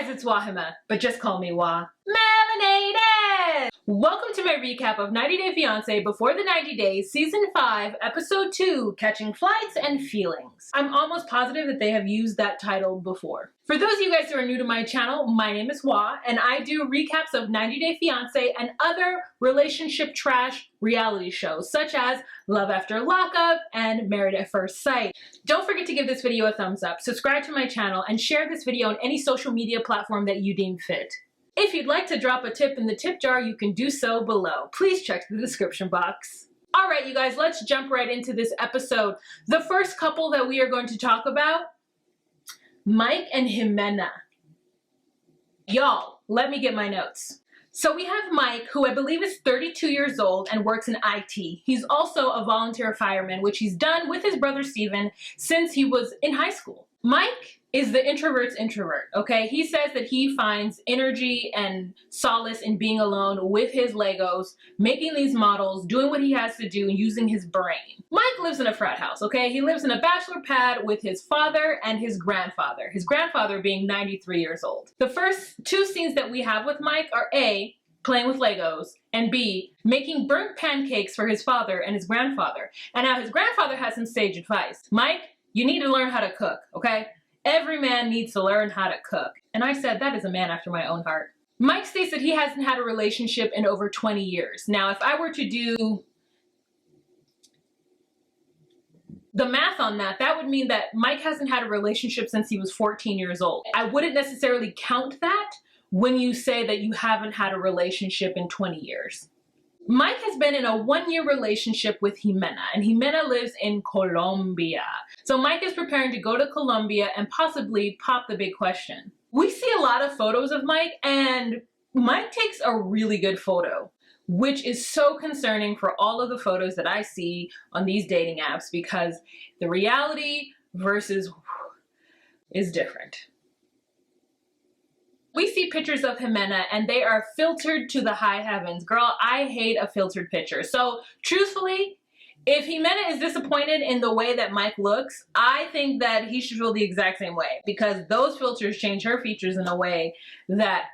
it's Wahima, but just call me Wah. Melanated! Welcome to my recap of 90 Day Fiancé Before the 90 Days, Season 5, Episode 2, Catching Flights and Feelings. I'm almost positive that they have used that title before. For those of you guys who are new to my channel, my name is Wah, and I do recaps of 90 Day Fiancé and other relationship trash reality shows, such as Love After Lockup and Married at First Sight. Don't forget to give this video a thumbs up, subscribe to my channel, and share this video on any social media platform that you deem fit. If you'd like to drop a tip in the tip jar, you can do so below. Please check the description box. All right, you guys, let's jump right into this episode. The first couple that we are going to talk about, Mike and Ximena. Y'all, let me get my notes. So we have Mike, who I believe is 32 years old and works in IT. He's also a volunteer fireman, which he's done with his brother Steven since he was in high school. Mike is the introvert's introvert, okay? He says that he finds energy and solace in being alone with his Legos, making these models, doing what he has to do, and using his brain. Mike lives in a frat house, okay? He lives in a bachelor pad with his father and his grandfather being 93 years old. The first two scenes that we have with Mike are A, playing with Legos, and B, making burnt pancakes for his father and his grandfather. And now his grandfather has some sage advice. Mike, you need to learn how to cook, okay? Every man needs to learn how to cook. And I said, that is a man after my own heart. Mike states that he hasn't had a relationship in over 20 years. Now, if I were to do the math on that, that would mean that Mike hasn't had a relationship since he was 14 years old. I wouldn't necessarily count that when you say that you haven't had a relationship in 20 years. Mike has been in a one-year relationship with Ximena, and Ximena lives in Colombia. So Mike is preparing to go to Colombia and possibly pop the big question. We see a lot of photos of Mike, and Mike takes a really good photo, which is so concerning for all of the photos that I see on these dating apps, because the reality versus is different. We see pictures of Ximena and they are filtered to the high heavens. Girl, I hate a filtered picture. So truthfully, if Ximena is disappointed in the way that Mike looks, I think that he should feel the exact same way, because those filters change her features in a way that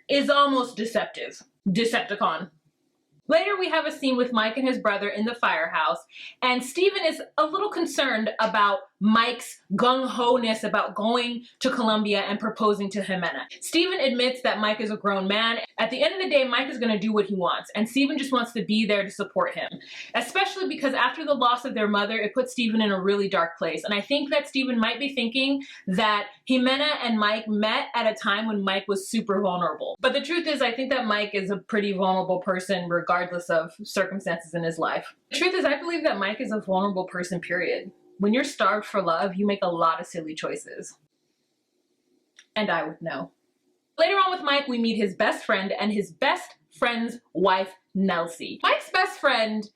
is almost deceptive. Decepticon. Later, we have a scene with Mike and his brother in the firehouse, and Steven is a little concerned about Mike's gung-ho-ness about going to Colombia and proposing to Ximena. Steven admits that Mike is a grown man. At the end of the day, Mike is going to do what he wants, and Steven just wants to be there to support him, especially because after the loss of their mother, it put Steven in a really dark place. And I think that Steven might be thinking that Ximena and Mike met at a time when Mike was super vulnerable. But the truth is, I think that Mike is a pretty vulnerable person regardless of circumstances in his life. The truth is, I believe that Mike is a vulnerable person, period. When you're starved for love, you make a lot of silly choices. And I would know. Later on with Mike, we meet his best friend and his best friend's wife, Nelsie. Mike's best friend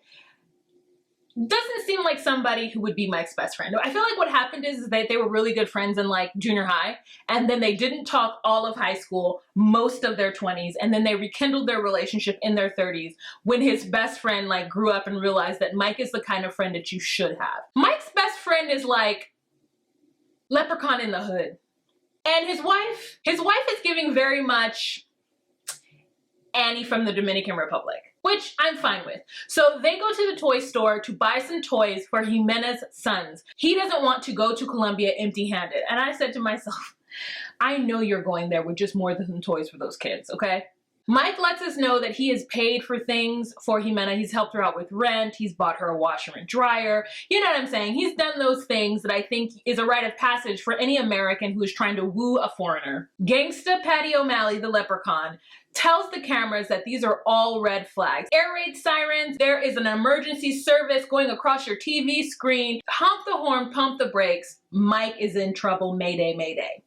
doesn't seem like somebody who would be Mike's best friend. I feel like what happened is that they were really good friends in like junior high, and then they didn't talk all of high school, most of their 20s, and then they rekindled their relationship in their 30s when his best friend like grew up and realized that Mike is the kind of friend that you should have. Mike's best friend is like Leprechaun in the Hood. And his wife is giving very much Annie from the Dominican Republic, which I'm fine with. So they go to the toy store to buy some toys for Ximena's sons. He doesn't want to go to Colombia empty-handed. And I said to myself, I know you're going there with just more than some toys for those kids, okay? Mike lets us know that he has paid for things for Ximena. He's helped her out with rent. He's bought her a washer and dryer. You know what I'm saying? He's done those things that I think is a rite of passage for any American who is trying to woo a foreigner. Gangsta Patty O'Malley, the leprechaun, tells the cameras that these are all red flags. Air raid sirens, there is an emergency service going across your TV screen. Honk the horn, pump the brakes. Mike is in trouble, mayday, mayday.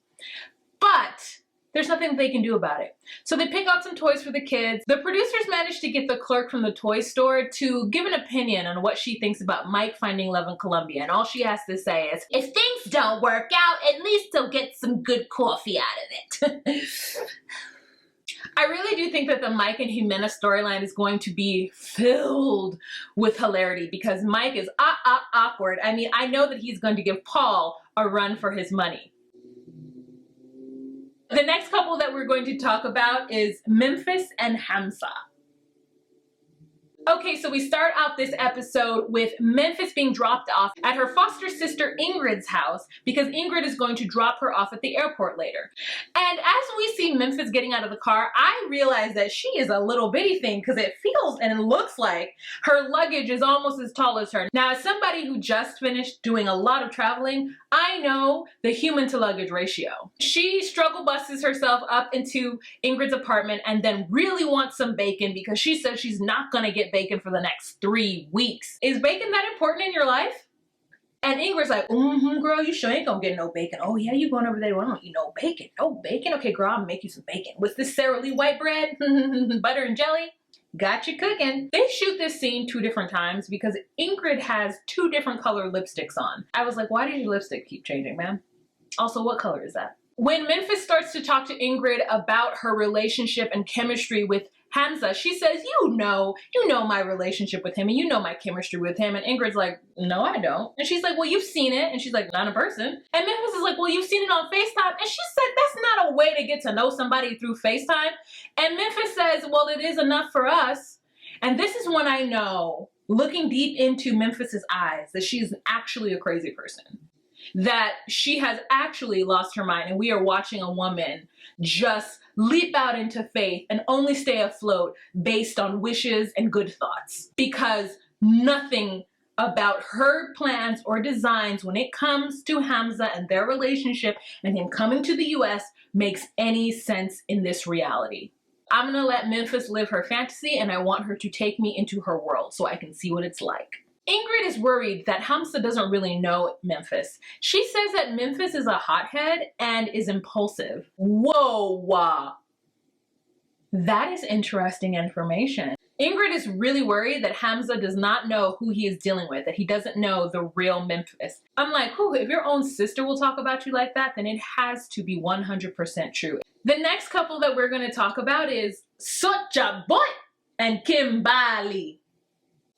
But there's nothing they can do about it. So they pick out some toys for the kids. The producers managed to get the clerk from the toy store to give an opinion on what she thinks about Mike finding love in Colombia. And all she has to say is, if things don't work out, at least he'll get some good coffee out of it. I really do think that the Mike and Ximena storyline is going to be filled with hilarity, because Mike is awkward. I mean, I know that he's going to give Paul a run for his money. The next couple that we're going to talk about is Memphis and Hamza. Okay, so we start out this episode with Memphis being dropped off at her foster sister Ingrid's house because Ingrid is going to drop her off at the airport later. And as we see Memphis getting out of the car, I realize that she is a little bitty thing because it feels and it looks like her luggage is almost as tall as her. Now, as somebody who just finished doing a lot of traveling, I know the human to luggage ratio. She struggle buses herself up into Ingrid's apartment and then really wants some bacon because she says she's not gonna get bacon for the next 3 weeks. Is bacon that important in your life? And Ingrid's like, girl, you sure ain't gonna get no bacon. Oh yeah, you going over there, well, I don't eat no bacon. No bacon? Okay, girl, I'll make you some bacon. What's this Sara Lee white bread? Butter and jelly? Got you cooking. They shoot this scene 2 different times because Ingrid has 2 different color lipsticks on. I was like, why did your lipstick keep changing, man? Also, what color is that? When Memphis starts to talk to Ingrid about her relationship and chemistry with Hamza, she says, you know my relationship with him and you know my chemistry with him. And Ingrid's like, no, I don't. And she's like, well, you've seen it. And she's like, not in person. And Memphis is like, well, you've seen it on FaceTime. And she said, that's not a way to get to know somebody through FaceTime. And Memphis says, well, it is enough for us. And this is when I know, looking deep into Memphis's eyes, that she's actually a crazy person. That she has actually lost her mind and we are watching a woman just leap out into faith and only stay afloat based on wishes and good thoughts. Because nothing about her plans or designs when it comes to Hamza and their relationship and him coming to the US makes any sense in this reality. I'm gonna let Memphis live her fantasy and I want her to take me into her world so I can see what it's like. Ingrid is worried that Hamza doesn't really know Memphis. She says that Memphis is a hothead and is impulsive. Whoa, wow. That is interesting information. Ingrid is really worried that Hamza does not know who he is dealing with, that he doesn't know the real Memphis. I'm like, if your own sister will talk about you like that, then it has to be 100% true. The next couple that we're going to talk about is SojaBoy and Kimberly.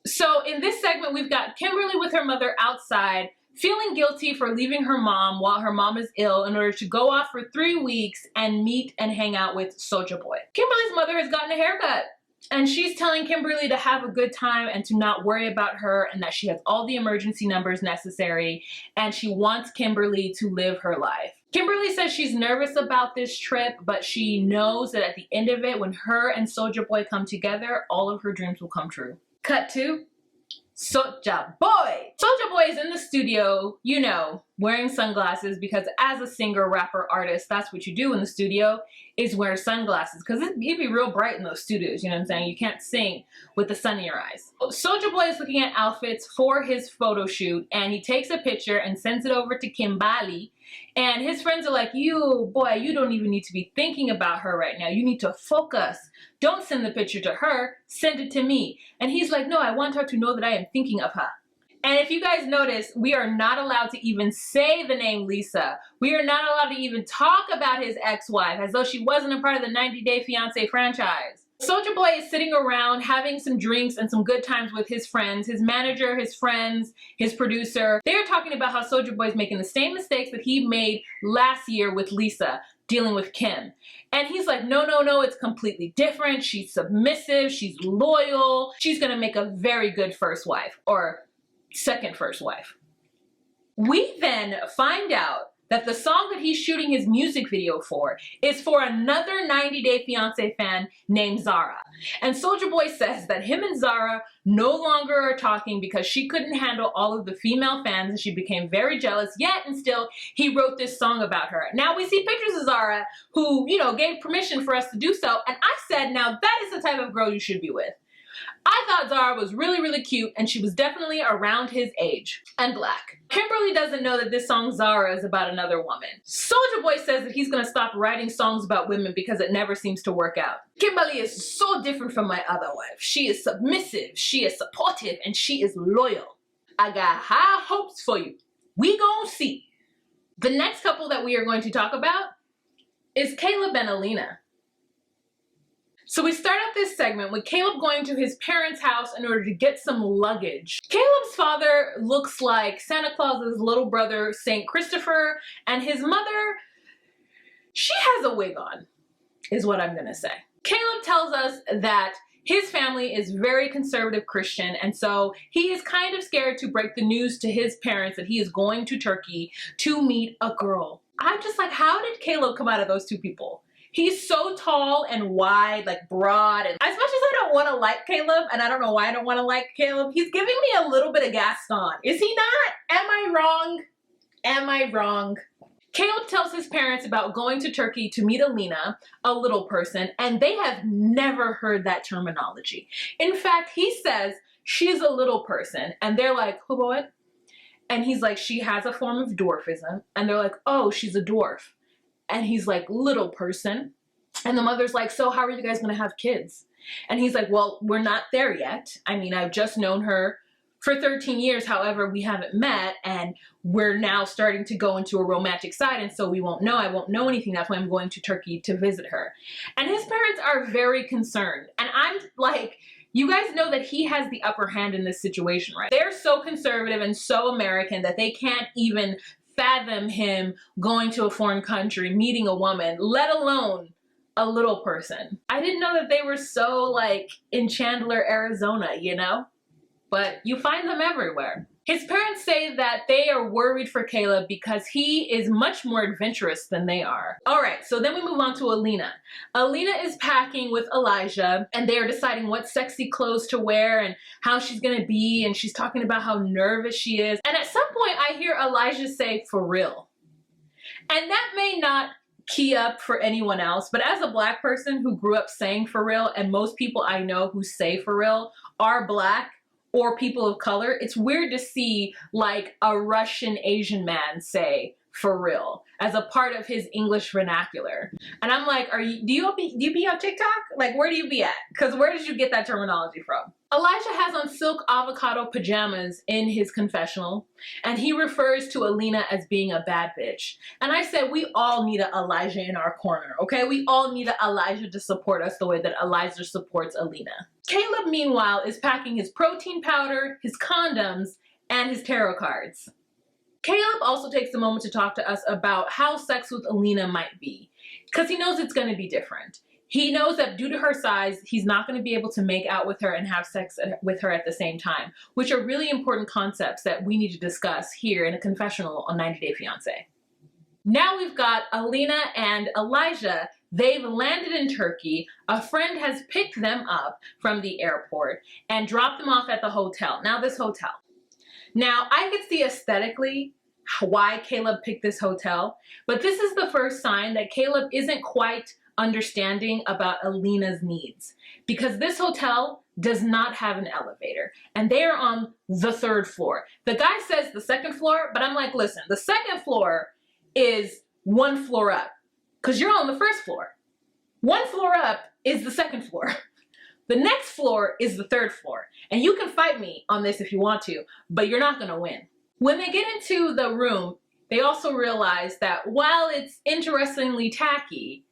So in this segment, we've got Kimberly with her mother outside, feeling guilty for leaving her mom while her mom is ill in order to go off for 3 weeks and meet and hang out with SojaBoy. Kimberly's mother has gotten a haircut and she's telling Kimberly to have a good time and to not worry about her and that she has all the emergency numbers necessary and she wants Kimberly to live her life. Kimberly says she's nervous about this trip, but she knows that at the end of it, when her and SojaBoy come together, all of her dreams will come true. Cut to SojaBoy. SojaBoy is in the studio, you know, wearing sunglasses because as a singer, rapper, artist, that's what you do in the studio is wear sunglasses because it'd be real bright in those studios, you know what I'm saying? You can't sing with the sun in your eyes. SojaBoy is looking at outfits for his photo shoot and he takes a picture and sends it over to Kimberly. And his friends are like, you don't even need to be thinking about her right now. You need to focus. Don't send the picture to her, send it to me. And he's like, no, I want her to know that I am thinking of her. And if you guys notice, we are not allowed to even say the name Lisa. We are not allowed to even talk about his ex-wife as though she wasn't a part of the 90 Day Fiancé franchise. SojaBoy is sitting around having some drinks and some good times with his friends, his manager, his friends, his producer. They are talking about how SojaBoy is making the same mistakes that he made last year with Lisa, dealing with Kim. And he's like, no, it's completely different. She's submissive, she's loyal. She's gonna make a very good first wife or second first wife. We then find out that the song that he's shooting his music video for is for another 90 Day Fiancé fan named Zara. And SojaBoy says that him and Zara no longer are talking because she couldn't handle all of the female fans and she became very jealous, yet and still he wrote this song about her. Now we see pictures of Zara who, you know, gave permission for us to do so, and I said, now that is the type of girl you should be with. I thought Zara was really, really cute and she was definitely around his age and black. Kimberly doesn't know that this song Zara is about another woman. SojaBoy says that he's gonna stop writing songs about women because it never seems to work out. Kimberly is so different from my other wife. She is submissive, she is supportive, and she is loyal. I got high hopes for you. We gon' see. The next couple that we are going to talk about is Caleb and Alina. So we start out this segment with Caleb going to his parents' house in order to get some luggage. Caleb's father looks like Santa Claus's little brother, Saint Christopher, and his mother, She has a wig on, is what I'm gonna say. Caleb tells us that his family is very conservative Christian, and so he is kind of scared to break the news to his parents that he is going to Turkey to meet a girl. I'm just like, how did Caleb come out of those two people? He's so tall and wide, like broad, and as much as I don't want to like Caleb, and I don't know why I don't want to like Caleb, he's giving me a little bit of Gaston. Is he not? Am I wrong? Am I wrong? Caleb tells his parents about going to Turkey to meet Alina, a little person, and they have never heard that terminology. In fact, he says she's a little person, and they're like, who what? And he's like, she has a form of dwarfism, and they're like, oh, she's a dwarf. And he's like, little person. And the mother's like, so how are you guys gonna have kids? And he's like, well, we're not there yet. I mean, I've just known her for 13 years, however, we haven't met, and we're now starting to go into a romantic side, and so we won't know. I won't know anything. That's why I'm going to Turkey to visit her. And his parents are very concerned. And I'm like, you guys know that he has the upper hand in this situation, right? They're so conservative and so American that they can't even fathom him going to a foreign country, meeting a woman, let alone a little person. I didn't know that they were so like in Chandler, Arizona, you know? But you find them everywhere. His parents say that they are worried for Caleb because he is much more adventurous than they are. All right, so then we move on to Alina. Alina is packing with Elijah, and they are deciding what sexy clothes to wear and how she's gonna be, and she's talking about how nervous she is. And at some point I hear Elijah say, for real. And that may not key up for anyone else, but as a Black person who grew up saying for real, and most people I know who say for real are Black, or people of color, it's weird to see like a Russian Asian man say for real as a part of his English vernacular. And I'm like, do you be on TikTok? Like, where do you be at? Because where did you get that terminology from? Elijah has on silk avocado pajamas in his confessional, and he refers to Alina as being a bad bitch. And I said, we all need an Elijah in our corner, okay? We all need an Elijah to support us the way that Elijah supports Alina. Caleb, meanwhile, is packing his protein powder, his condoms, and his tarot cards. Caleb also takes a moment to talk to us about how sex with Alina might be, because he knows it's going to be different. He knows that due to her size, he's not going to be able to make out with her and have sex with her at the same time, which are really important concepts that we need to discuss here in a confessional on 90 Day Fiancé. Now we've got Alina and Elijah. They've landed in Turkey. A friend has picked them up from the airport and dropped them off at the hotel. Now this hotel. Now I could see aesthetically why Caleb picked this hotel, but this is the first sign that Caleb isn't quite understanding about Alina's needs, because this hotel does not have an elevator and they are on the 3rd floor. The guy says the 2nd floor, but I'm like, listen, the 2nd floor is 1 floor up because you're on the 1st floor. 1 floor up is the 2nd floor. The next floor is the 3rd floor. And you can fight me on this if you want to, but you're not gonna win. When they get into the room, they also realize that while it's interestingly tacky,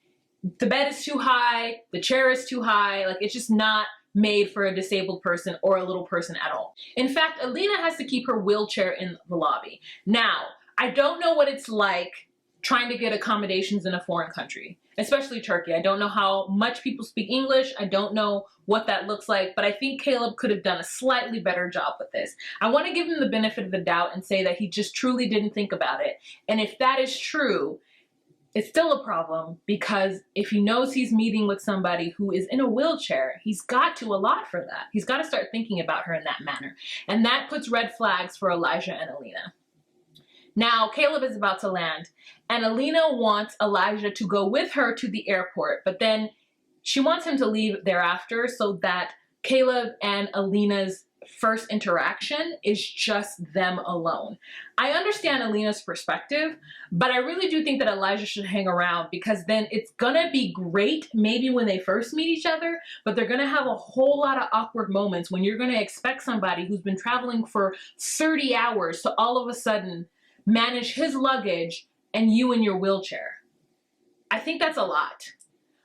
the bed is too high, the chair is too high, like it's just not made for a disabled person or a little person at all. In fact, Alina has to keep her wheelchair in the lobby. Now, I don't know what it's like trying to get accommodations in a foreign country, especially Turkey. I don't know how much people speak English. I don't know what that looks like, but I think Caleb could have done a slightly better job with this. I want to give him the benefit of the doubt and say that he just truly didn't think about it. And if that is true, it's still a problem, because if he knows he's meeting with somebody who is in a wheelchair, he's got to allot for that. He's got to start thinking about her in that manner. And that puts red flags for Elijah and Alina. Now, Caleb is about to land, and Alina wants Elijah to go with her to the airport, but then she wants him to leave thereafter so that Caleb and Alina's first interaction is just them alone. I understand Alina's perspective, but I really do think that Elijah should hang around, because then it's gonna be great maybe when they first meet each other, but they're gonna have a whole lot of awkward moments when you're gonna expect somebody who's been traveling for 30 hours to all of a sudden manage his luggage and you in your wheelchair. I think that's a lot.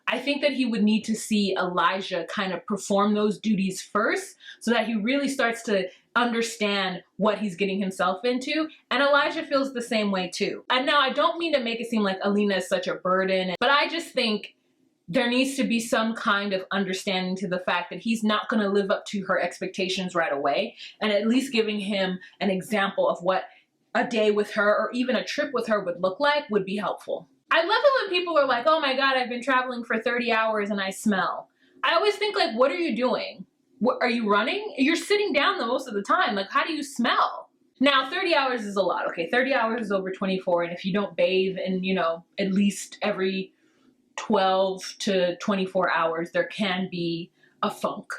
I think that he would need to see Elijah kind of perform those duties first so that he really starts to understand what he's getting himself into. And Elijah feels the same way too. And now I don't mean to make it seem like Alina is such a burden, but I just think there needs to be some kind of understanding to the fact that he's not going to live up to her expectations right away, and at least giving him an example of what a day with her or even a trip with her would look like would be helpful. I love it when people are like, oh my God, I've been traveling for 30 hours and I smell. I always think like, what are you doing? What, are you running? You're sitting down the most of the time. Like, how do you smell? Now, 30 hours is a lot. Okay, 30 hours is over 24. And if you don't bathe in, you know, at least every 12 to 24 hours, there can be a funk.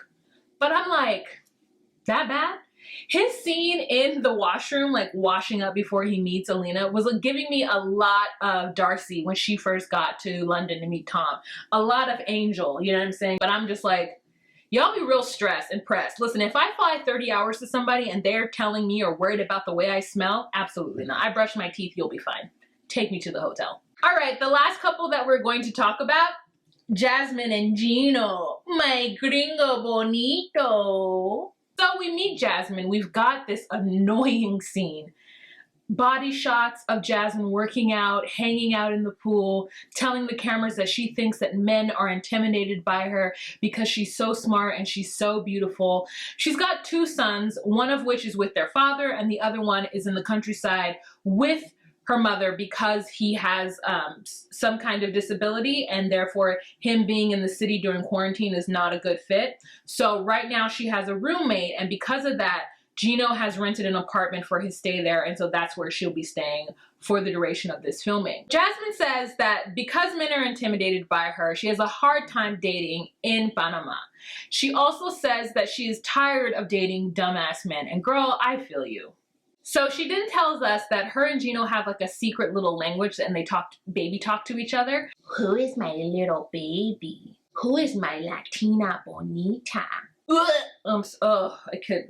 But I'm like, that bad? His scene in the washroom, like washing up before he meets Alina, was like giving me a lot of Darcy when she first got to London to meet Tom. A lot of Angel, you know what I'm saying? But I'm just like, y'all be real stressed and pressed. Listen, if I fly 30 hours to somebody and they're telling me or worried about the way I smell, absolutely not. I brush my teeth, you'll be fine. Take me to the hotel. All right, the last couple that we're going to talk about, Jasmine and Gino, my gringo bonito. So we meet Jasmine. We've got this annoying scene. Body shots of Jasmine working out, hanging out in the pool, telling the cameras that she thinks that men are intimidated by her because she's so smart and she's so beautiful. She's got 2 sons, one of which is with their father and the other one is in the countryside with her mother because he has some kind of disability, and therefore him being in the city during quarantine is not a good fit. So right now she has a roommate, and because of that, Gino has rented an apartment for his stay there, and so that's where she'll be staying for the duration of this filming. Jasmine says that because men are intimidated by her, she has a hard time dating in Panama. She also says that she is tired of dating dumbass men, and girl, I feel you. So she then tells us that her and Gino have like a secret little language and they baby talk to each other. Who is my little baby? Who is my Latina bonita? I could,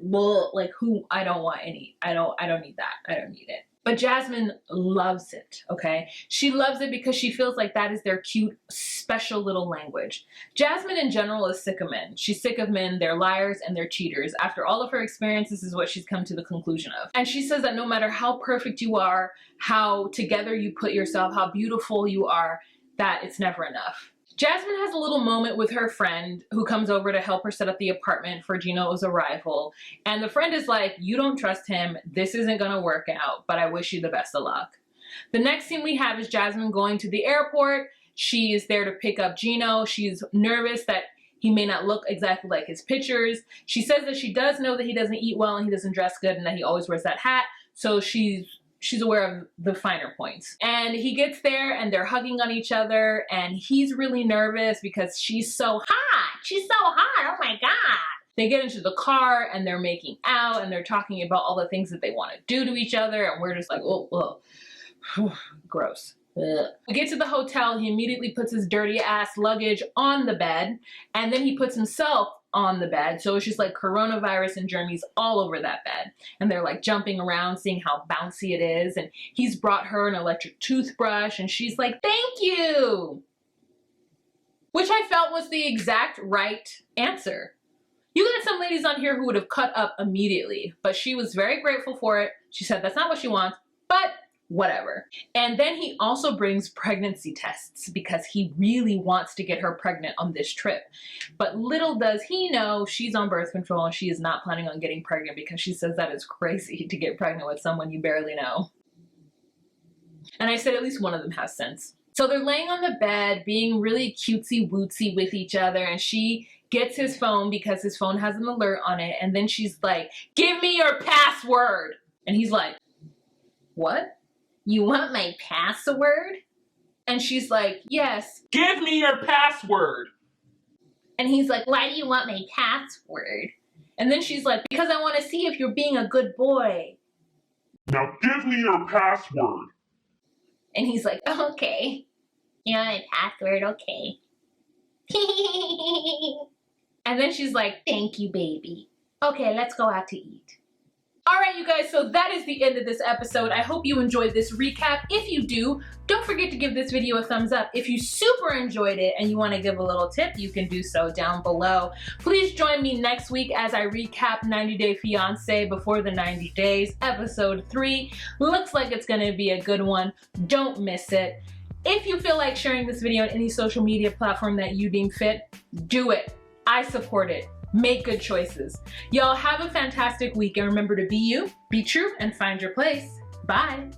like who, I don't want any, I don't need that. I don't need it. But Jasmine loves it, okay? She loves it because she feels like that is their cute, special little language. Jasmine in general is sick of men. She's sick of men, they're liars and they're cheaters. After all of her experiences, this is what she's come to the conclusion of. And she says that no matter how perfect you are, how together you put yourself, how beautiful you are, that it's never enough. Jasmine has a little moment with her friend who comes over to help her set up the apartment for Gino's arrival. And the friend is like, you don't trust him. This isn't going to work out, but I wish you the best of luck. The next scene we have is Jasmine going to the airport. She is there to pick up Gino. She's nervous that he may not look exactly like his pictures. She says that she does know that he doesn't eat well and he doesn't dress good and that he always wears that hat. So she's aware of the finer points. And he gets there and they're hugging on each other and he's really nervous because she's so hot. She's so hot, oh my God. They get into the car and they're making out and they're talking about all the things that they want to do to each other and we're just like, oh, gross. Ugh. We get to the hotel, he immediately puts his dirty ass luggage on the bed and then he puts himself on the bed. So it's just like coronavirus and germs all over that bed. And they're like jumping around, seeing how bouncy it is. And he's brought her an electric toothbrush and she's like, thank you. Which I felt was the exact right answer. You got some ladies on here who would have cut up immediately, but she was very grateful for it. She said that's not what she wants, but whatever. And then he also brings pregnancy tests because he really wants to get her pregnant on this trip. But little does he know she's on birth control and she is not planning on getting pregnant because she says that is crazy to get pregnant with someone you barely know. And I said at least one of them has sense. So they're laying on the bed being really cutesy wootsy with each other and she gets his phone because his phone has an alert on it. And then she's like, give me your password. And he's like, what? You want my password? And she's like, yes. Give me your password. And he's like, why do you want my password? And then she's like, because I want to see if you're being a good boy. Now give me your password. And he's like, oh, okay. You want my password? Okay. And then she's like, thank you, baby. Okay, let's go out to eat. Alright, you guys, so that is the end of this episode. I hope you enjoyed this recap. If you do, don't forget to give this video a thumbs up. If you super enjoyed it and you want to give a little tip, you can do so down below. Please join me next week as I recap 90 Day Fiancé before the 90 days, episode 3. Looks like it's going to be a good one. Don't miss it. If you feel like sharing this video on any social media platform that you deem fit, do it. I support it. Make good choices. Y'all have a fantastic week and remember to be you, be true, and find your place. Bye.